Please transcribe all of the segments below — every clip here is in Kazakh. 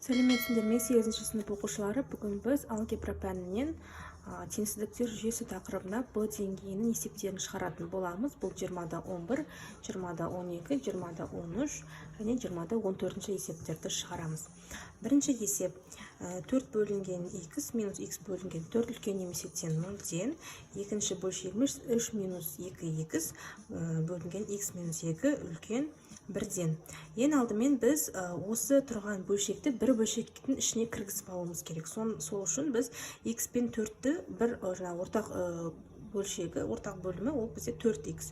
Сәлеметсіздер ме 8-ші сынып оқушылары. Бүгін біз алгебра пәнінен теңсіздіктер жүйесі тақырыбына b деңгейінің есептерін шығаратын боламыз. Бұл 20-да 11, 20-да 12, 20-да 13 және 20-да 14 есептерді шығарамыз. Бірінші есеп 4 бөлінген x минус x бөлінген 4 үлкен немесе тең 0-ден. Екінші бөлшегіміз 3 минус 2x бөлінген x минус 2 үлкен 1-ден. Ең алдымен біз осы тұрған бөлшекті бір бөлшектің ішіне кіргізіп алуымыз керек. Сол үшін біз x пен 4-ті бір ортақ бөлшегі, ортақ бөлімі ол бізде 4x.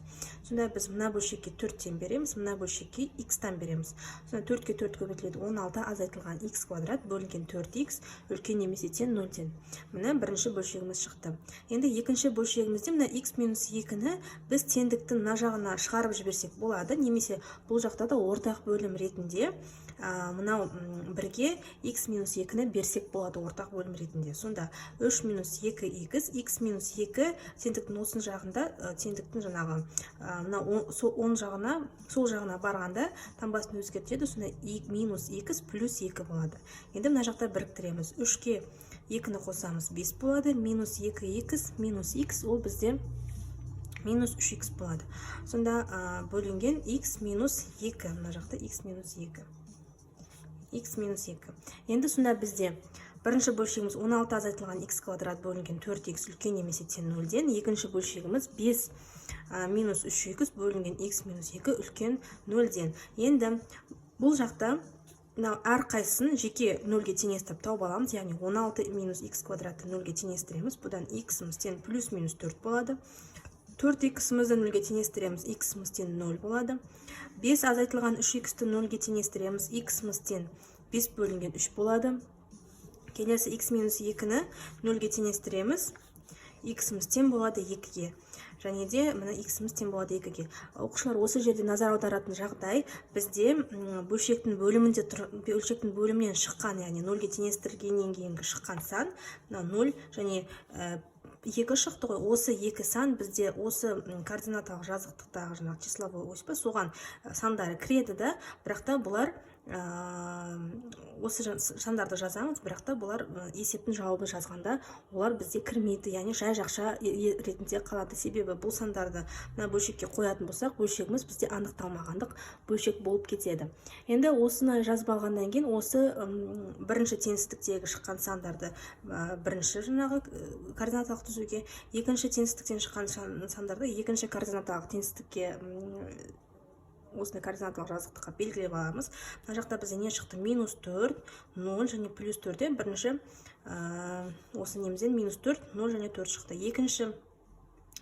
Сонда біз мына бөлшекке 4-тен береміз, мына бөлшекке x-тан береміз. Сонда 4-ке 4 көбейтіледі, 16 азайтылған x квадрат бөлінген 4x үлкен немесе тең 0-ден. Мына бірінші бөлшегіміз шықты. Енді екінші бөлшегімізде мына x минус 2-ні біз теңдіктің мына жағына шығарып жіберсек болады, немесе бұл жақта да ортақ бөлім ретінде мынау бірге x минус 2-ні берсек болады ортақ бөлім ретінде. Сонда 3 минус 2x, x минус 2 теңдіктің осы жағында, теңдіктің жаңағы сол жағына барғанда таңбасын өзгертеді. Сонда минус x плюс 2 болады. Енді мына жақта біріктіреміз. 3-ке 2-ні қосамыз 5 болады. Минус 2x минус x ол бізде минус 3x болады. Сонда бөлінген x минус 2. Мына жақта x минус 2. x минус 2. Енді сонда бізде бірінші бөлшегіміз 16 азайтылған x квадрат бөлінген 4x үлкен немесе тең 0-ден. Екінші бөлшегіміз 5 минус 3x бөлінген x минус 2 үлкен 0-ден. Енді бұл жақта әрқайсысын жеке 0-ге теңестіріп тауып аламыз. Яғни 16 минус x квадратты 0-ге теңестіреміз. Бұдан x-іміз тең плюс минус 4 болады. 4x-імізді 0-ге теңестіреміз, x-іміз тең 0 болады. 5 азайтылған 3x-ті 0-ге теңестіреміз, x-іміз тең 5 бөлінген 3 болады. Келесі x минус 2-ні 0-ге теңестіреміз, x-іміз тең болады 2-ге. Және де мына x-іміз тең болады 2-ге. Оқушылар, осы жерде назар аударатын жағдай бізде бөлшектің бөлімінен шыққан, яғни 0-ге теңестіргеннен кейінгі шыққан сан 0 және 2 шықты ғой. Осы 2 сан бізде осы координаталық жазықтықтағы жаңағы числовой ось па, соған сандары кіреді да, бірақ та бұлар осы сандарды жазамыз, бірақ та бұлар есептің жауабын жазғанда олар бізде кірмейді, яғни жай жақша ретінде қалады. Себебі бұл сандарды мына бөлшекке қоятын болсақ, бөлшегіміз бізде анықталмағандық бөлшек болып кетеді. Енді осыны жазып алғаннан кейін осы бірінші теңсіздіктегі шыққан сандарды бірінші жаңағы координаталық түзуге, екінші теңсіздіктен шыққан сандарды екінші координаталық теңсіздікке осыны координаталық жазықтыққа белгілеп аламыз. Мына жақта бізде не шықты? Минус 4, 0 және плюс 4. Бірінші осы немізден минус 4, 0 және 4 шықты. Екінші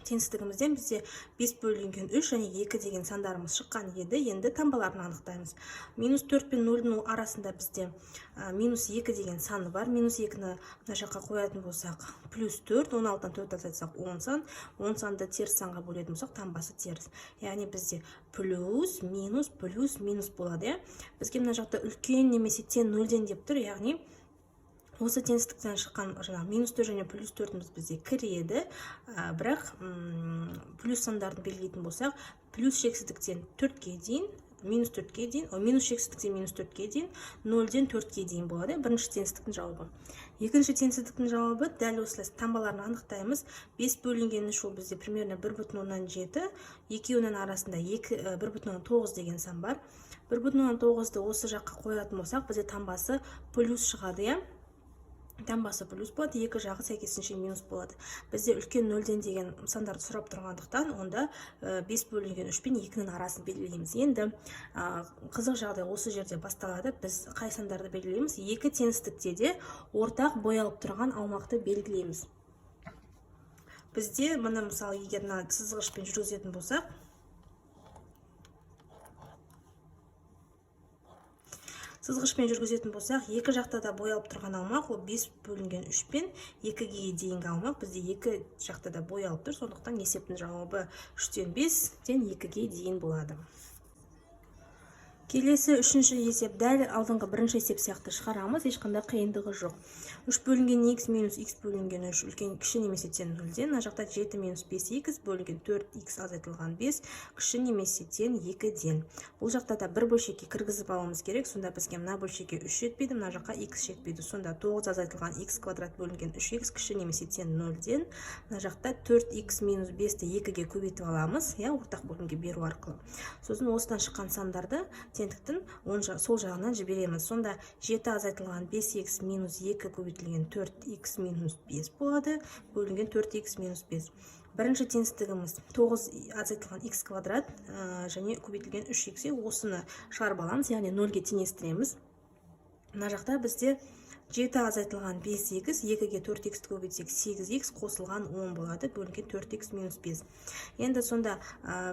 теңсіздігімізден бізде 5 бөлінген 3 және 2 деген сандарымыз шыққан еді. Енді таңбаларын анықтаймыз. Минус 4 пен 0-ның арасында бізде минус 2 деген саны бар. Минус 2-ні мына жаққа қоятын болсақ, плюс 4, 16-дан 4 азайтсақ 10 сан. 10 санды теріс санға бөлетін болсақ, таңбасы теріс. Яғни бізде плюс, минус, плюс, минус болады. Бізге мына жақта үлкен немесе тең 0-ден деп тұр, яғни осы теңсіздіктен шыққан минус 4 және плюс 4-іміз бізде кіреді, бірақ плюс сандарын белгілейтін болсақ, плюс шексіздіктен 4-ке дейін, минус 4-ке дейін, минус шексіздіктен минус 4-ке дейін, 0-ден 4-ке дейін болады. Бірінші теңсіздіктің жауабы. Екінші теңсіздіктің жауабы дәл осылай таңбаларын анықтаймыз. 5 бөлінген 3 ол бізде примерно 1,7, екеуінің арасында 1,9 деген сан бар. 1,9-ды осы жаққа қоятын болсақ, бізде таңбасы плюс шығады, таңбасы плюс болады, екі жағы сәйкесінше минус болады. Бізде үлкен 0-ден деген сандарды сұрап тұрғандықтан, онда 5 бөлінген 3 пен 2-ның арасын белгілейміз. Енді қызық жағдай осы жерде басталады. Біз қай сандарды белгілейміз? Екі теңсіздікте де ортақ боялып тұрған аумақты белгілейміз. Бізде мұны мысалы егер сызғышпен жүргізетін болсақ, екі жақта да боялып тұрған аумақ, ол 5 бөлінген 3 пен 2-ге дейінгі аумақ бізде екі жақта да боялып тұр. Сондықтан есептің жауабы 3-тен 5-тен 2-ге дейін болады. Келесі үшінші есеп дәл алдыңғы бірінші есеп сияқты шығарамыз, ешқандай қиындығы жоқ. 3 бөлінген x минус x бөлінген 3 үлкен кіші немесе тең 0-ден, мына жақта 7 минус 5x бөлінген 4x азайтылған 5 кіші немесе тең 2-ден. Бұл жақта да бір бөлшекке кіргізіп алуымыз керек, сонда бізге мына бөлшекке 3 жетпейді, мына жаққа x жетпейді. Сонда 9 азайтылған x квадрат бөлінген 3x кіші немесе тең 0-ден, мына жақта 4x минус 5-ті 2-ге көбейтіп аламыз, ортақ бөлімге беру арқылы. Сосын осыдан шыққан сандарды теңдіктің сол жағынан жібереміз. Сонда 7 азайтылған 5x минус 2 көбейтілген 4x минус 5 болады, бөлінген 4x минус 5. Бірінші теңсіздігіміз 9 азайтылған x квадрат және көбейтілген 3x. Осыны шығарып аламыз, яғни 0-ге теңестіреміз. Мына жақта бізде 7 азайтылған 5x, 2-ге 4x көбейтсек 8x қосылған 10 болады, бөлінген 4x минус 5. Енді сонда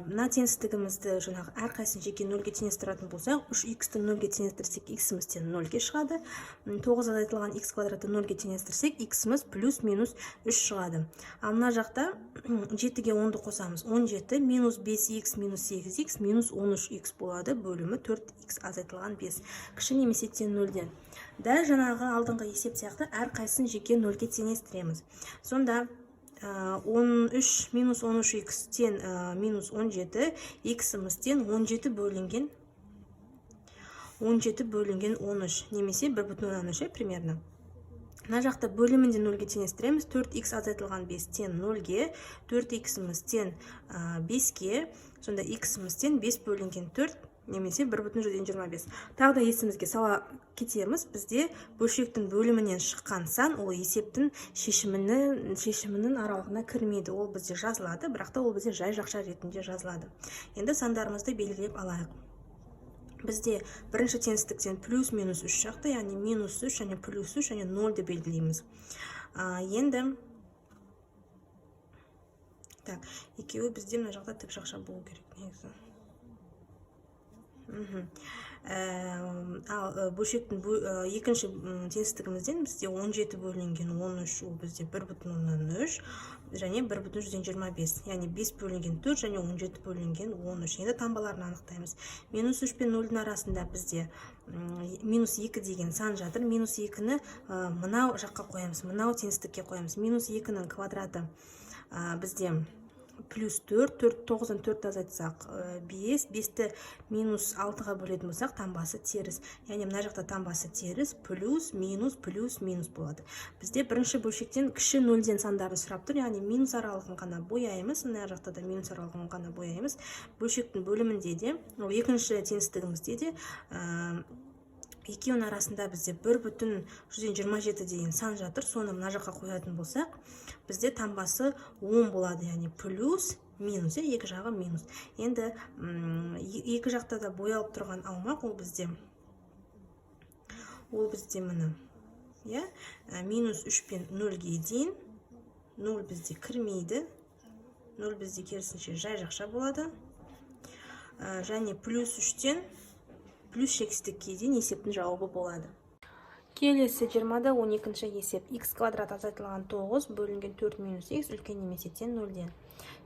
мына теңсіздігімізді жаңағы әрқайсысын жеке 0-ге теңестіретін болсақ, 3x-ті 0-ге теңестірсек, x-імізден 0-ге шығады. 9 азайтылған x квадраты 0-ге теңестірсек, x-іміз плюс минус 3 шығады. Ал мына жақта 7-ге 10-ды қосамыз. 17 минус 5x минус 8x минус 13x болады, бөлімі 4x азайтылған 5 кіші немесе тең 0-ден. Дәл жаңағы алдыңғы есеп сияқты әрқайсысын жеке 0-ге теңестіреміз. Сонда 13 минус 13x тең минус 17, x-імізден 17 бөлінген 13, немесе 1,3 примерно. Мына жақта бөлімінде 0-ге теңестіреміз. 4x азайтылған 5 тең 0-ге, 4x-іміз тең 5-ге, сонда x-імізден 5 бөлінген 4, немесе 1,125. Тағы да есімізге сала кетеміз, бізде бөлшектің бөлімінен шыққан сан ол есептің шешімінің аралығына кірмейді. Ол бізде жазылады, бірақ та ол бізде жай жақша ретінде жазылады. Енді сандарымызды белгілеп алайық. Бізде бірінші теңсіздіктен плюс минус 3 шақты, яғни минус 3 және плюс 3 және 0-ді белгілейміз. Енді екеуі бізде мына жақта тік жақша болу керек негізі. Бөлшектің екінші теңсіздігімізден бізде 17 бөлінген 13, ол бізде 1,3 және 1,125, яғни 5 бөлінген 4 және 17 бөлінген 13. Енді таңбаларын анықтаймыз. Минус 3 пен 0-дің арасында бізде минус 2 деген сан жатыр. Минус 2-ні мынау жаққа қоямыз, мынау теңсіздікке қоямыз. Минус 2-нің квадраты бізде плюс 4, 9-дан 4 азайтсақ 5, 5-ті минус 6-ға бөлетін болсақ, таңбасы теріс. Яғни мына жақта таңбасы теріс, плюс, минус болады. Бізде бірінші бөлшектен кіші 0-ден сандарын сұрап тұр, яғни минус аралығын ғана бояймыз, мына жақта да минус аралығын ғана бояймыз. Бөлшектің бөлімінде де, екінші теңсіздігімізде де екеуінің арасында бізде 1,127 деген сан жатыр. Соны мына жаққа қоятын болсақ, бізде таңбасы 10 болады, яғни плюс, минус, екі жағы минус. Енді екі жақта да боялып тұрған аумақ ол бізде міне, минус 3 пен 0-ге дейін, 0 бізде кірмейді, 0 бізде керісінше жай жақша болады, және плюс 3-тен плюс шексіздікке дейін есептің жауабы болады. Келесі 20-да 12-ші есеп. X квадрат азайтылған 9 бөлінген 4 минус x үлкен немесе тең 0-ден.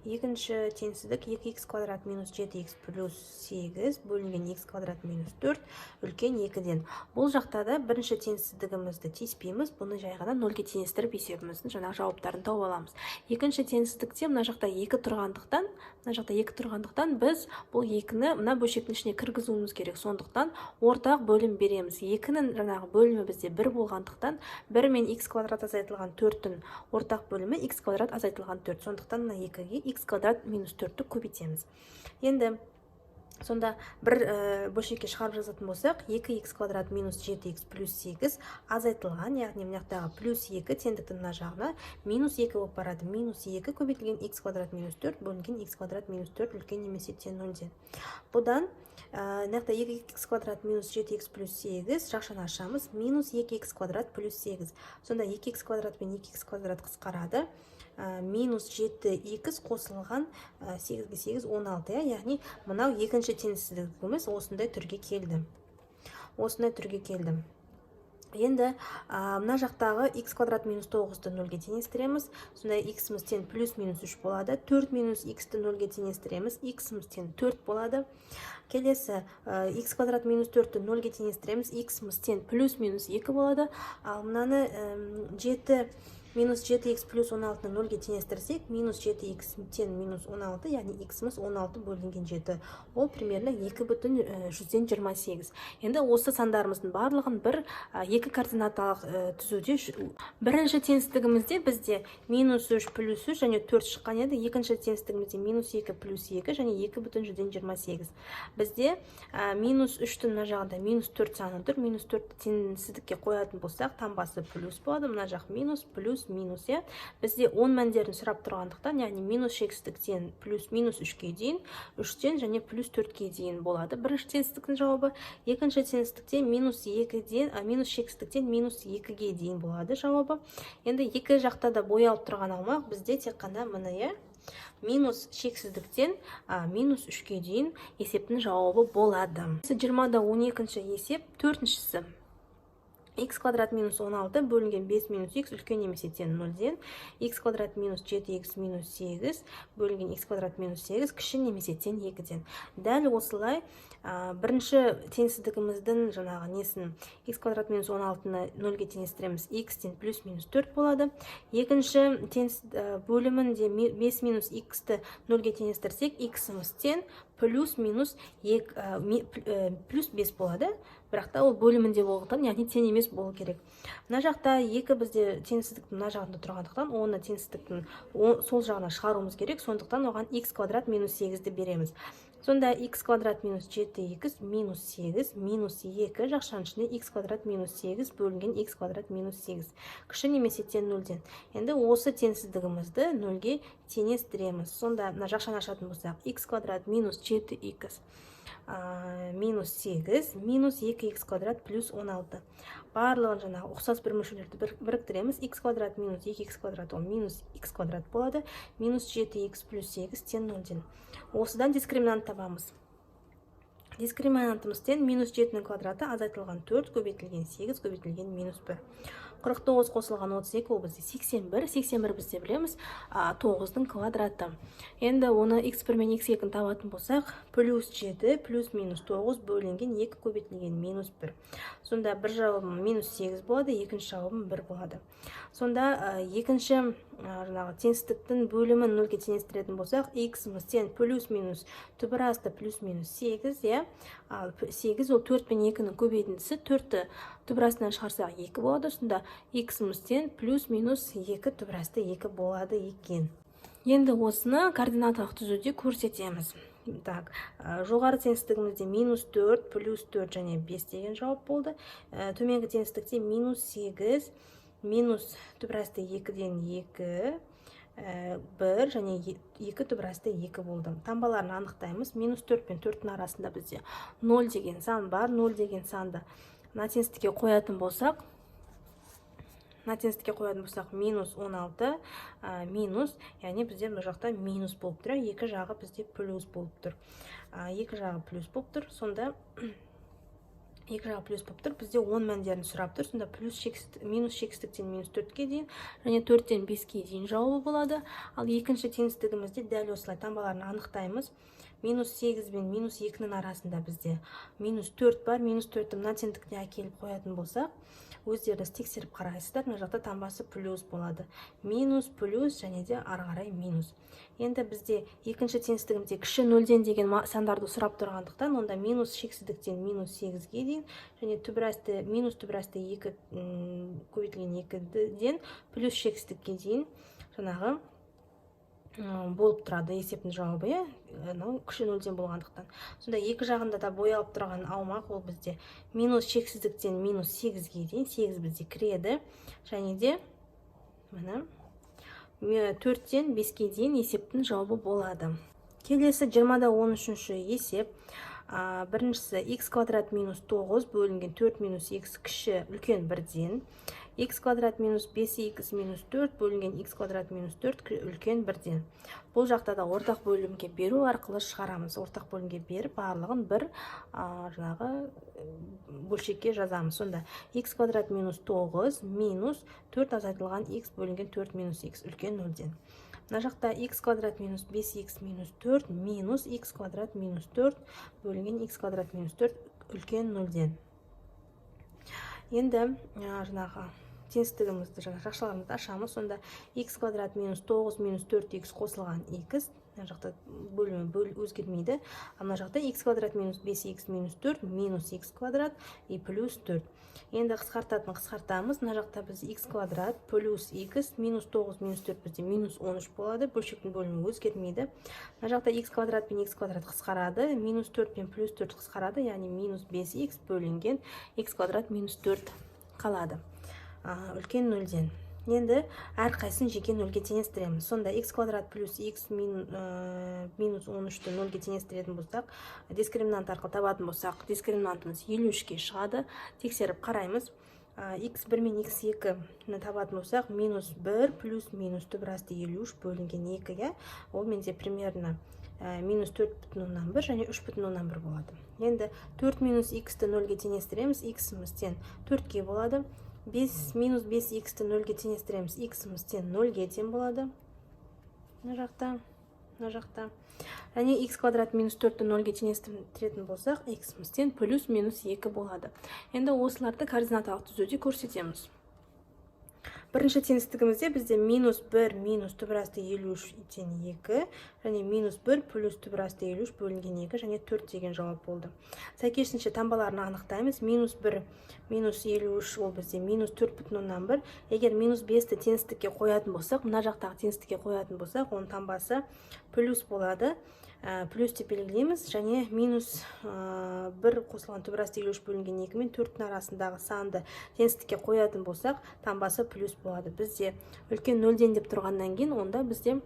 Екінші теңсіздік 2x квадрат минус 7x плюс 8 бөлінген x квадрат минус 4 үлкен 2-ден. Бұл жақта да бірінші теңсіздігімізді тиіспейміз, бұны жай ғана 0-ге теңестіріп есебіміздің жаңағы жауаптарын тауып аламыз. Екінші теңсіздікте мына жақта 2 тұрғандықтан біз бұл 2-ні мына бөлшектің ішіне кіргізуіміз керек. Сондықтан ортақ бөлім береміз. 2-нің жаңағы бөлімі бізде 1 болғандықтан 1 мен x квадрат азайтылған 4-тің ортақ бөлімі x квадрат азайтылған 4. Сондықтан мына 2-ге x квадрат минус 4-ті көбейтеміз. Енді сонда бір бөлшекке шығарып жазатын болсақ, 2x квадрат минус 7x плюс 8 азайтылған, яғни мынаяқтағы плюс 2 теңдіктің мына жағына минус 2 болып барады. Минус 2 көбейтілген x квадрат минус 4 бөлінген x квадрат минус 4 үлкен немесе тең 0-ден. Бұдан мынаяқта 2x квадрат минус 7x плюс 8 жақшаны ашамыз, минус 2x квадрат плюс 8. Сонда 2x квадрат пен 2x квадрат қысқарады. Минус 7x қосылған 8-ге 8, 16, яғни мынау екінші теңсіздігіміз осындай түрге келді. Енді мына жақтағы x квадрат минус 9-ды 0-ге теңестіреміз. Сонда x-міз тең плюс минус 3 болады. 4 минус x-ті 0-ге теңестіреміз. x-міз тең 4 болады. Келесі x квадрат минус 4-ті 0-ге теңестіреміз. x-міз тең плюс минус 2 болады. Ал мынаны 7 минус 7x плюс 16-ны 0-ге теңестірсек, минус 7x тең минус 16, яғни x-міз 16 бөлінген 7. Ол примерно 2,128. Енді осы сандарымыздың барлығын екі координаталық түзуде бірінші теңсіздігімізде бізде минус 3 плюс 3 және 4 шыққан еді. Екінші теңсіздігімізде минус 2 плюс 2 және 2,128. Бізде минус 3-тің мына жағында минус 4 саны тұр. Минус 4-ті теңсіздікке қоятын болсақ, таңбасы плюс болады. Мына жақ минус минус, я. Бізде 10 мәндерін сұрап тұрғандықтан, яғни минус шексіздіктен плюс минус 3-ке дейін, 3-тен және плюс 4-ке дейін болады. Бірінші теңсіздіктің жауабы, екінші теңсіздіктен минус 2-ден, минус шексіздіктен минус 2-ге дейін болады жауабы. Енді екі жақта да боялып тұрған аумақ бізде тек қана мына, минус шексіздіктен минус 3-ке дейін есептің жауабы болады. 20-да 12-ші есеп, 4-шісі. X квадрат минус 16 бөлінген 5 минус x үлкен немесе тең 0-ден. X квадрат минус 7x минус 8 бөлінген x квадрат минус 8 кіші немесе тең 2-ден. Дәл осылай бірінші теңсіздігіміздің жаңағы несін x квадрат минус 16-ны 0-ге теңестіреміз. X тең плюс минус 4 болады. Екінші бөлімінде 5 минус x-ті 0-ге теңестірсек, x-іміз тең плюс минус плюс 5 болады. Бірақ та ол бөлімінде болғандықтан, яғни тең емес болу керек. Мына жақта екі бізде теңсіздіктің мына жағында тұрғандықтан, оны теңсіздіктің сол жағына шығаруымыз керек. Сондықтан оған x квадрат минус 8-ді береміз. Сонда x квадрат минус 7x минус 8 минус 2 жақшаның ішінде x квадрат минус 8 бөлінген x квадрат минус 8. Кіші немесе тең 0-ден. Енді осы теңсіздігімізді 0-ге теңестіреміз. Сонда мына жақшаны ашатын болсақ, x квадрат минус 7x минус 8 минус 2x квадрат плюс 16. Барлығын жаңағы ұқсас бір мөлшерлерді біріктіреміз. X квадрат минус 2x квадрат ол минус x квадрат болады. Минус 7x плюс 8 тең 0-ден. Осыдан дискриминант табамыз. Дискриминантымыз тең минус 7-нің квадраты азайтылған 4 көбейтілген 8 көбейтілген минус 1. 49 қосылған 32 ол бізде 81. 81 бізде білеміз 9-дың квадраты. Енді оны x1 мен x2-ні табатын болсақ, плюс 7 плюс минус 9 бөлінген 2 көбейтілген минус 1. Сонда бір жауабым минус 8 болады, екінші жауабым 1 болады. Сонда екінші теңсіздіктің бөлімін 0-ге теңестіретін болсақ, x-міз тең плюс минус түбір асты плюс минус 8, я. Ал 8 ол 4 пен 2-нің көбейтіндісі, 4-ті түбір астынан шығарсақ 2 болады. Сонда x-міз тең плюс минус 2 түбір асты 2 болады екен. Енді осыны координаталық түзуде көрсетеміз. Так, жоғары теңсіздігімізде минус 4 плюс 4 және 5 деген жауап болды. Төменгі теңсіздікте минус 8 минус түбір асты 2-ден 2 1 және 2 түбір асты 2 болды. Таңбаларын анықтаймыз. Минус 4 пен 4-дің арасында бізде 0 деген сан бар. 0 деген санды мына теңсіздікке қоятын болсақ, минус 16 минус, яғни бізде бұл жақта минус болып тұр. Екі жағы бізде плюс болып тұр. Екі жағы плюс болып тұр. Сонда екі жағы плюс болып тұр. Бізде 10 мәндерін сұрап тұр. Сонда минус шексіздіктен минус 4-ке дейін және 4-тен 5-ке дейін жауабы болады. Ал екінші теңсіздігімізде дәл осылай таңбаларын анықтаймыз. Минус 8 бен минус 2-нің арасында бізде минус 4 бар. Минус 4-ті мына теңдікіне әкеліп қоятын болса, өздеріңіз тексеріп қарайсыздар. Мына жақта таңбасы плюс болады. Минус, плюс және де ары қарай минус. Енді бізде екінші теңсіздігімізде кіші 0-ден деген сандарды сұрап тұрғандықтан, онда минус шексіздіктен минус 8-ге дейін және минус түбір асты 2 көбейтілген 2-ден плюс шексіздікке дейін жаңағы болып тұрады есептің жауабы, кіші 0-ден болғандықтан. Сонда екі жағында да боялып тұрған аумақ ол бізде минус шексіздіктен минус 8-ге дейін, 8 бізде кіреді, және де 4-тен 5-ге дейін есептің жауабы болады. Келесі 20-да 13-ші есеп. Біріншісі x квадрат минус 9 бөлінген 4 минус x кіші үлкен бірден. X квадрат минус 5x минус 4 бөлінген x квадрат минус 4 үлкен бірден. Бұл жақта да ортақ бөлімге беру арқылы шығарамыз. Ортақ бөлімге беріп, барлығын бір бөлшекке жазамыз. Сонда x квадрат минус 9 минус 4 азайтылған x бөлінген 4 минус x үлкен 0-ден. Мына жақта x квадрат минус 5x минус 4 минус x квадрат минус 4 бөлінген x квадрат минус 4 үлкен 0-ден. Енді теңістігімізді жақшаларымызды ашамыз. Сонда x квадрат минус 9 минус 4x қосылған x. Мына жақта бөлімі өзгермейді. Мына жақта x квадрат минус 5x минус 4 минус x квадрат и плюс 4. Енді қысқартамыз. Мына жақта біз x квадрат плюс x минус 9 минус 4 бізде минус 13 болады. Бөлшектің бөлімі өзгермейді. Мына жақта x квадрат пен x квадрат қысқарады. Минус 4 пен плюс 4 қысқарады. Яғни минус 5x бөлінген x квадрат минус 4 қалады. Үлкен 0-ден. Енді әрқайсысын жеке 0-ге теңестіреміз. Сонда x квадрат плюс x минус 13-ті 0-ге теңестіретін болсақ, дискриминант арқылы табатын болсақ, дискриминантымыз 53-ке шығады. Тексеріп қараймыз. x1 мен x2-ні табатын болсақ, минус 1 плюс минус түбірасты 53 бөлінген 2-ге. Ол менде примерно минус 4,1 және 3,1 болады. Енді 4 минус x-ті 0-ге теңестіреміз. X-іміз тең 4-ке болады. Минус 5x-ті 0-ге теңестіреміз. X-іміз тең 0-ге тең болады. Мына жақта. Және x квадрат минус 4-ті 0-ге теңестіретін болсақ, x-іміз тең плюс минус 2 болады. Енді осыларды координаталық түзуде көрсетеміз. Бірінші теңістігімізде бізде минус 1 минус түбірасты 53 тең 2 және минус 1 плюс түбірасты 53 бөлінген 2 және 4 деген жауап болды. Сәйкесінше таңбаларын анықтаймыз. Минус 1 минус 53 ол бізде минус 4,1. Егер минус 5-ті теңістікке қоятын болсақ, мына жақтағы теңістікке қоятын болсақ, оның таңбасы плюс болады. Плюс деп белгілейміз, және минус 1 қосылған түбірасты 53 бөлінген 2 мен 4-тің арасындағы санды теңістікке қоятын болсақ, таңбасы плюс болады. Бізде үлкен 0-ден деп тұрғаннан кейін, онда бізде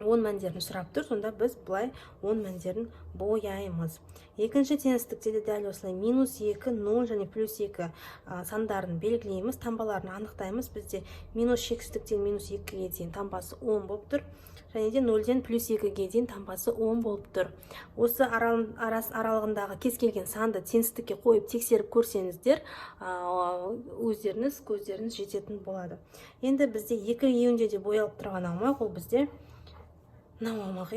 10 мәндерін сұрап тұр, сонда біз бұлай 10 мәндерін бояймыз. Екінші теңістікте де дәл осылай минус 2, 0 және плюс 2 сандарын белгілейміз, таңбаларын анықтаймыз. Бізде минус шексіздіктен минус 2-ге дейін таңбасы 10 болып тұр. Және де 0-ден плюс 2-ге дейін таңбасы 10 болып тұр. Осы аралығындағы кез келген санды теңістікке қойып тексеріп көрсеңіздер, көздеріңіз жететін болады. Енді бізде екі еуінде де боялып тұрған аумақ, ол бізде мынау аумақ,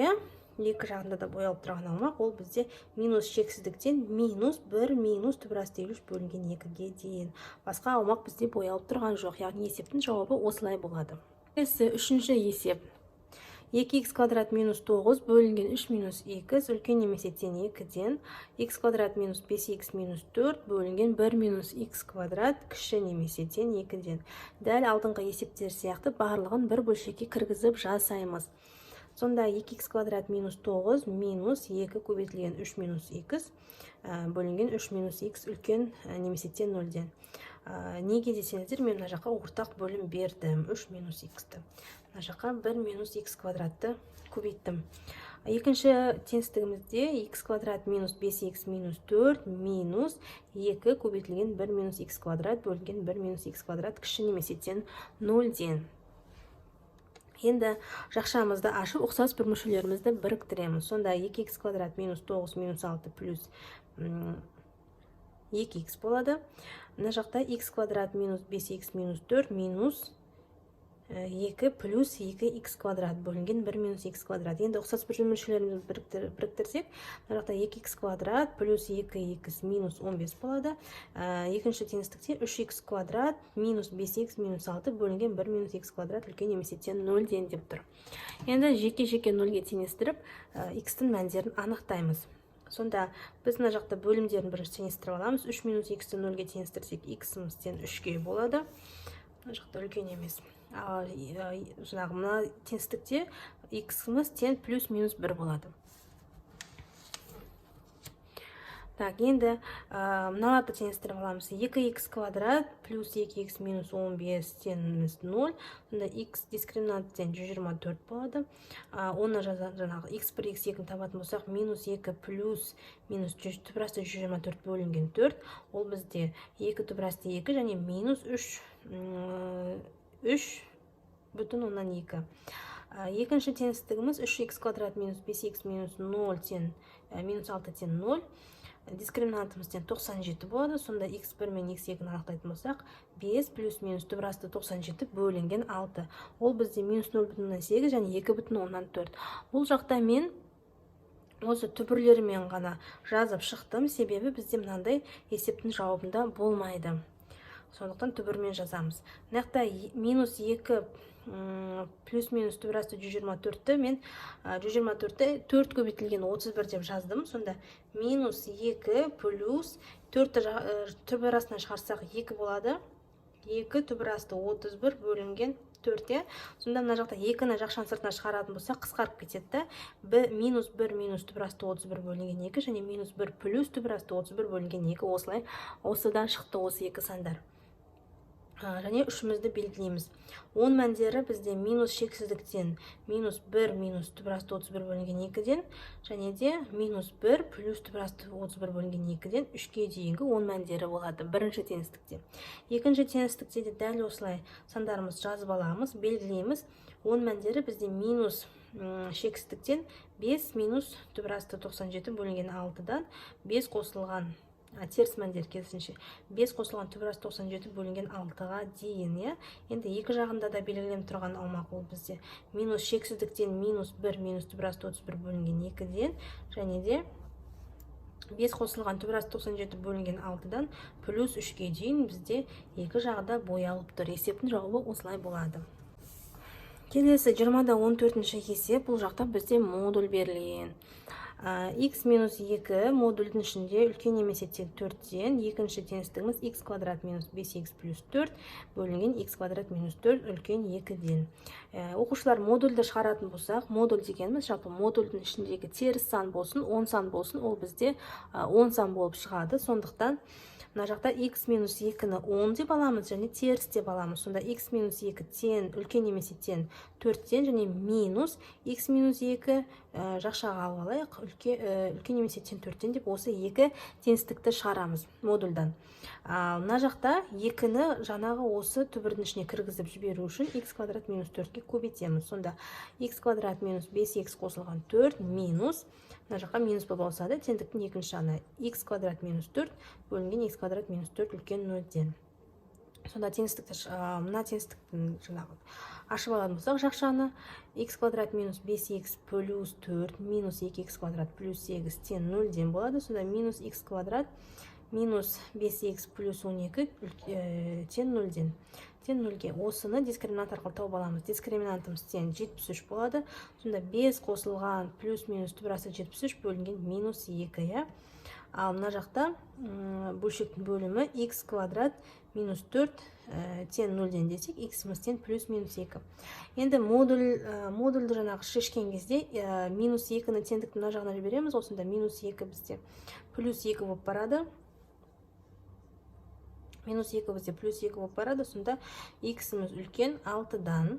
екі жағында да боялып тұрған аумақ, ол бізде минус шексіздіктен минус 1 минус түбірасты 53 бөлінген 2-ге дейін. Басқа аумақ бізде боялып тұрған жоқ, яғни есептің жауабы осылай болады. Үшінші есеп. 2x квадрат минус 9 бөлінген 3 минус 2 үлкен немесе тең 2-ден, x квадрат минус 5x минус 4 бөлінген 1 минус x квадрат кіші немесе тең 2-ден. Дәл алдыңғы есептер сияқты барлығын бір бөлшекке кіргізіп жасаймыз. Сонда 2x квадрат минус 9 минус 2 көбейтілген 3 минус x бөлінген 3 минус x үлкен немесе тең 0-ден. Неге десеңіздер, мен мына жаққа ортақ бөлім бердім, 3 минус x-ті. Мына жаққа 1 минус x квадратты көбейттім. Екінші теңістігімізде x квадрат минус 5x минус 4 минус 2 көбейтілген 1 минус x квадрат бөлінген 1 минус x квадрат кіші немесе тең 0-ден. Енді жақшамызды ашып, ұқсас бір мүшелерімізді біріктіреміз. Сонда 2x квадрат минус 9 минус 6 плюс 2x болады. Мына жақта x квадрат минус 5x минус 4 минус 2 плюс 2x квадрат бөлінген 1 минус x квадрат. Енді ұқсас бір мүшелерімізді біріктірсек, мына жақта 2x квадрат плюс 2x минус 15 болады. Екінші теңістікте 3x квадрат минус 5x минус 6 бөлінген 1 минус x квадрат үлкен немесе тең 0-ден деп тұр. Енді жеке-жеке 0-ге теңестіріп, x-тің мәндерін анықтаймыз. Сонда біз мына жақта бөлімдерін бірінші теңестіріп аламыз. 3 минус x-ті 0-ге теңестірсек, x-іміз тең 3-ге болады. Мына жақта үлкен емес. Жаңағы мына теңістікте x-іміз тең плюс минус 1 болады. Так, енді мыналарды теңестіріп аламыз. 2х квадрат плюс 2х минус 15 теңіміз 0. Сонда х дискриминанттен 124 болады. Оны жаңағы х бір х 2-ні табатын болсақ, минус 2 плюс минус түбірасты 124 бөлінген 4. Ол бізде 2 түбірасты 2 және минус 3 бүтін оннан 2. Екінші теңістігіміз 3х квадрат минус 5х минус 0 тең минус 6 тең 0. Дискриминантымызден 97 болады. Сонда x1 мен x2-ні анықтайтын болсақ, 5 плюс минус түбірасты 97 бөлінген 6. Ол бізде минус 0,8 және 2,4. Бұл жақта мен осы түбірлерімен ғана жазып шықтым, себебі бізде мынандай есептің жауабында болмайды. Сондықтан түбірмен жазамыз. Мынақта минус 2 плюс минус түбірасты 124-ті мен 124-ті 4 көбейтілген 31 деп жаздым. Сонда минус 2 плюс 4-ті түбірастынан шығарсақ 2 болады. 2 түбірасты 31 бөлінген 4-те. Сонда мына жақта 2-ні жақшан сыртына шығаратын болсақ қысқарып кетеді. Минус 1 минус түбірасты 31 бөлінген 2 және минус 1 плюс түбірасты 31 бөлінген 2. Осылай осыдан шықты осы екі сандар. Және үшімізді белгілейміз. 10 мәндері бізде минус шексіздіктен минус 1 минус түбірасты 31 бөлінген 2-ден және де минус 1 плюс түбірасты 31 бөлінген 2-ден 3-ке дейінгі 10 мәндері болады бірінші теңістікте. Екінші теңістікте де дәл осылай сандарымыз жазып аламыз, белгілейміз. 10 мәндері бізде минус шексіздіктен 5 минус түбірасты 97 бөлінген 6-дан 5 қосылған теріс мәндер керісінше 5 қосылған түбірасты 97 бөлінген 6-ға дейін. Енді екі жағында да белгіленіп тұрған аумақ ол бізде минус шексіздіктен минус 1 минус түбірасты 31 бөлінген 2-ден және де 5 қосылған түбірасты 97 бөлінген 6-дан плюс 3-ке дейін бізде екі жағда боялып тұр. Есептің жауабы осылай болады. Келесі 20-да 14-ші есеп. Бұл жақта бізде модуль берілген. X минус 2 модульдің ішінде үлкен немесе тең 4-тен, екінші теңістігіміз x квадрат минус 5x плюс 4 бөлінген x квадрат минус 4 үлкен 2-ден. Оқушылар модульді шығаратын болсақ, модуль дегеніміз жалпы модульдің ішіндегі теріс сан болсын, 10 сан болсын, ол бізде 10 сан болып шығады. Сондықтан мына жақта x минус 2-ні 10 деп аламыз және теріс деп аламыз. Сонда x минус 2 тең үлкен немесе тең 4-тен және минус x минус 2 жақшаға алып алайық, үлкен немесе тең 4-тен деп осы екі теңістікті шығарамыз модульдан. Мына жақта 2-ні жаңағы осы түбірдің ішіне кіргізіп жіберу үшін x квадрат минус 4-ке көбейтеміз. Сонда x квадрат минус 5x қосылған 4 минус, мына жаққа минус болса да теңдіктің екінші жағы x квадрат минус 4 бөлінген x квадрат минус 4 үлкен 0-ден. Сонда мына теңістіктің жаңағы ашып алатын болсақ жақшаны x квадрат минус 5x плюс 4 минус 2x квадрат плюс 8 тең 0-ден болады. Сонда минус x квадрат минус 5x плюс 12 тең 0-ден. Тең 0-ге. Осыны дискриминант арқылы тауып аламыз. Дискриминантымыз тең 73 болады. Сонда 5 қосылған плюс минус түбірасты 73 бөлінген минус 2. Ал мына жақта бөлшектің бөлімі x квадрат минус 4 тең 0-ден десек, x-іміз тең плюс минус 2. Енді модульді жаңағы шешкен кезде минус 2-ні теңдікті мына жағына жібереміз. Осында минус 2 бізде плюс 2 болып барады. Минус 2 бізде плюс 2 болып барады. Сонда x-іміз үлкен 6-дан.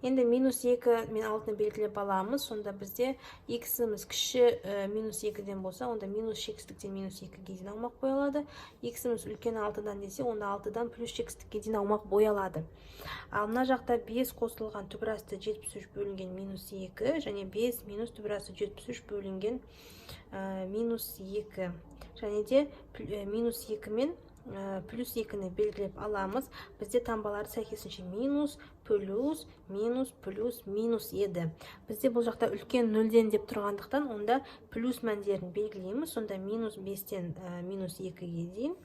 Енді минус 2 мен 6-ны белгілеп аламыз. Сонда бізде x-іміз кіші минус 2-ден болса, онда минус шексіздіктен минус 2-ге дейін аумақ боялады. X-іміз үлкен 6-дан десе, онда 6-дан плюс шексіздікке дейін аумақ боялады. Ал мына жақта 5 қосылған түбірасты 73 бөлінген минус 2 және 5 минус түбірасты 73 бөлінген минус 2. Және де минус 2 мен плюс 2-ні белгілеп аламыз. Бізде таңбалары сәйкесінше минус, плюс, минус, плюс, минус еді. Бізде бұл жақта үлкен 0-ден деп тұрғандықтан, онда плюс мәндерін белгілейміз. Сонда минус 5-тен минус 2-ге дейін,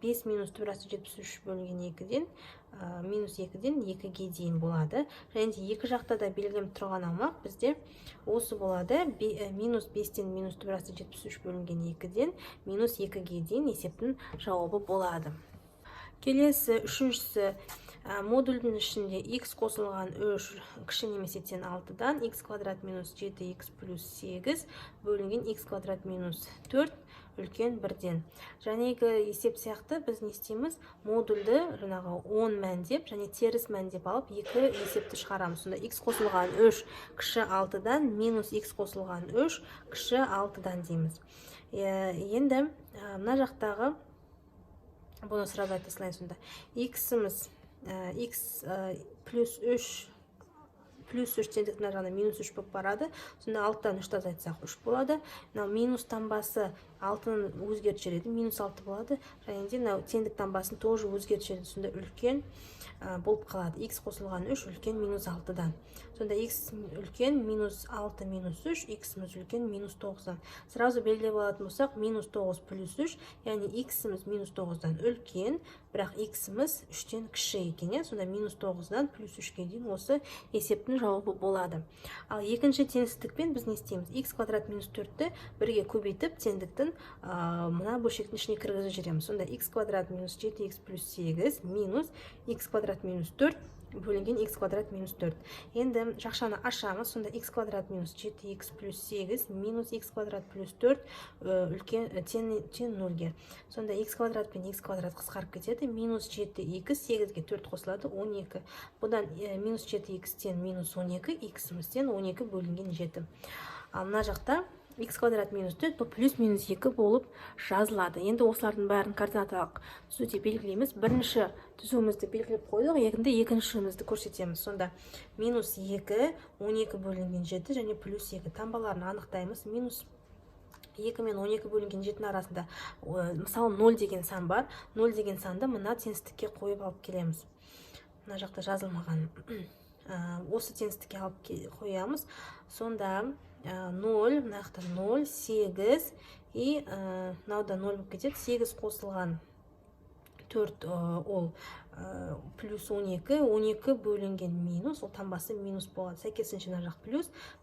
5 минус түбірасты 73 бөлінген 2-ден, минус 2-ден 2-ге дейін болады. Және де екі жақта да белгіленіп тұрған аумақ бізде осы болады. Минус 5-тен минус түбірасты 73 бөлінген 2-ден минус 2-ге дейін есептің жауабы болады. Келесі үшіншісі модульдің ішінде x қосылған 3 кіші немесе тең 6-дан x квадрат минус 7x плюс 8 бөлінген x квадрат минус 4 үлкен 1-ден. Жәнегі есеп сияқты біз не істейміз? Модульді жаңағы 10 мәндеп және теріс мәндеп алып екі есепті шығарамыз. Сонда x қосылған 3 кіші 6-дан минус x қосылған 3 кіші 6-дан дейміз. Енді мына жақтағы бұны сразу айта салайын. Сонда x-іміз x плюс 3 теңдіктің жағына минус 3 болып барады. Сонда 6-тан 3 азайтсақ 3 болады. Минус таңбасы 6-ны өзгеріп жүреді, минус 6 болады. Және де теңдік таңбасын тоже өзгеріп жүреді. Сонда үлкен болып қалады. X қосылған 3 үлкен минус 6-дан. Сонда x үлкен минус 6 минус 3, x-іміз үлкен минус 9-дан. Сразу белгілеп алатын болсақ, минус 9 плюс 3, яғни x-іміз минус 9-дан үлкен, бірақ x-іміз 3-тен кіші екен. Сонда минус 9-дан плюс 3-ке дейін осы есептің жауабы болады. Ал екінші теңсіздікпен біз не істейміз? X квадрат минус 4-ті бірге көбейтіп, теңдіктің мына бөлшектің ішіне кіргізіп жібереміз. Сонда x квадрат минус 7x плюс 8 минус x квадрат минус 4 бөлінген x квадрат минус 4. Енді жақшаны ашамыз. Сонда x квадрат минус 7x плюс 8 минус x квадрат плюс 4 үлкен тең 0-ге. Сонда x квадрат пен x квадрат қысқарып кетеді. Минус 7x 8-ге 4 қосылады 12. Бұдан минус 7x тен минус 12, x-імізден 12 бөлінген 7. Ал мына жақта x квадрат минус 4 бұл плюс минус 2 болып жазылады. Енді осылардың бәрін координаталық түзуде белгілейміз. Бірінші түзуімізді белгілеп қойдық, екіншімізді көрсетеміз. Сонда минус 2, 12 бөлінген 7 және плюс 2 таңбаларын анықтаймыз. Минус 2 мен 12 бөлінген 7 арасында мысалы 0 деген сан бар. 0 деген санды мына теңсіздікке қойып алып келеміз. Мына жақта жазылмаған. Осы теңсіздікке алып қоямыз. Сонда 0, мынақта 0, 8 и мынау 0 болып кетеді. 8 қосылған 4 ол плюс 12, 12 бөлінген минус, ол таңбасы минус болады. Сәйкесінше мына жақ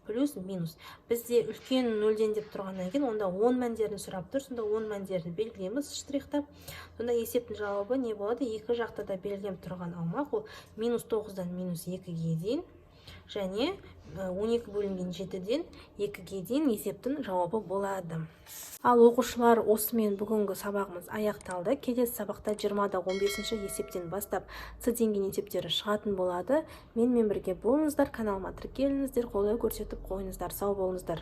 плюс минус. Бізде үлкен 0-ден деп тұрғаннан кейін онда 10 мәндерін сұрап тұр. Сонда 10 мәндерін белгілейміз штрихтап. Сонда есептің жауабы не болады? Екі жақта да белгіленіп тұрған аумақ ол минус 9-дан минус 2-ге дейін және 12 бөлінген 7-ден 2-ге дейін есептің жауабы болады. Ал оқушылар, осымен бүгінгі сабағымыз аяқталды. Келесі сабақта 20-да 15-ші есептен бастап С деңгейінің есептері шығатын болады. Менімен бірге болыңыздар, каналыма тіркеліңіздер, қолдау көрсетіп қойыңыздар. Сау болыңыздар.